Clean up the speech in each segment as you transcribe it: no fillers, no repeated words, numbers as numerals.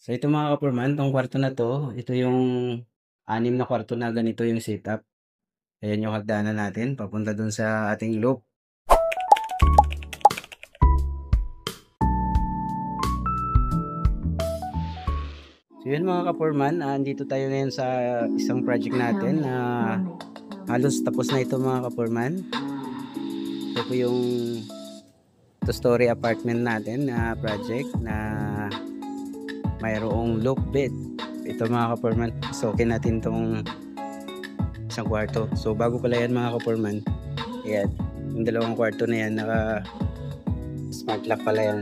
So ito mga ka-foreman, 'tong kwarto na 'to, ito yung 6 na kwarto na ganito yung setup. Ayan yung hagdanan natin papunta dun sa ating loop. So yun mga ka-foreman, andito tayo ngayon sa isang project natin na halos tapos na ito mga ka-foreman. Ito po yung 2-story apartment natin na project na mayroong loop bed. Ito mga ka-foreman, sukin natin tong isang kwarto. So bago pala yan mga ka-foreman, ayan, yung dalawang kwarto na yan naka smart lock pala yan.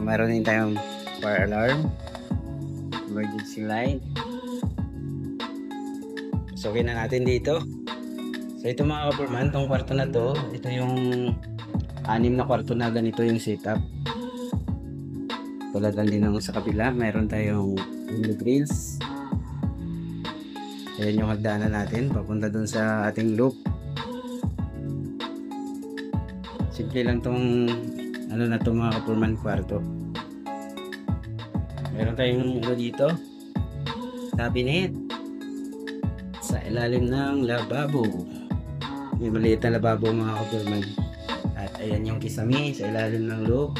Meron din tayong fire alarm, emergency light. So okay na natin dito. So ito mga ka-foreman, tong kwarto na to, ito yung 6 na kwarto na ganito yung setup. Tulad lang din ng sa kabila, meron tayong window grills. Ayan yung hagdanan natin papunta dun sa ating loop. Simple lang tong ano na to mga ka-foreman, kwarto. Meron tayong dito, cabinet sa ilalim ng lababo. May maliit na lababo mga ka-foreman. At ayan yung kisame sa ilalim ng loop.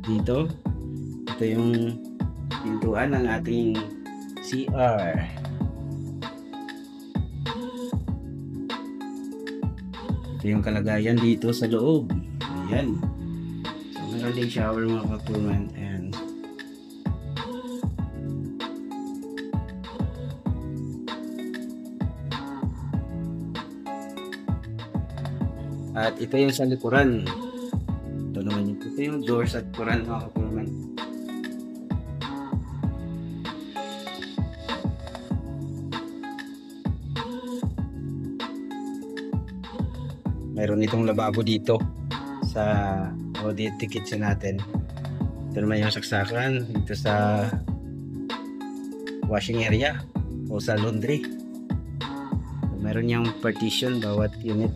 Dito, ito yung pintuan ng ating CR. Ito yung kalagayan dito sa loob. Ayan. So meron ding shower mga ka-foreman. Ayan. At ito yung sa likuran. Ito naman yung, ito yung doors at likuran mga ka-foreman. Meron itong lababo dito sa dito kitchen natin. Ito naman yung saksakan dito sa washing area o sa laundry. Meron yung partition bawat unit.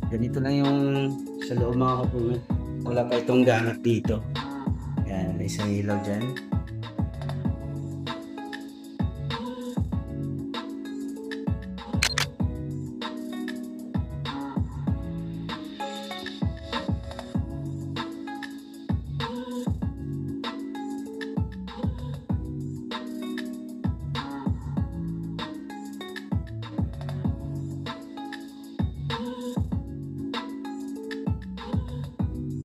Ganito lang yung sa loob mga ka-foreman. Wala pa itong ganap dito. Yan, may isang ilaw dyan.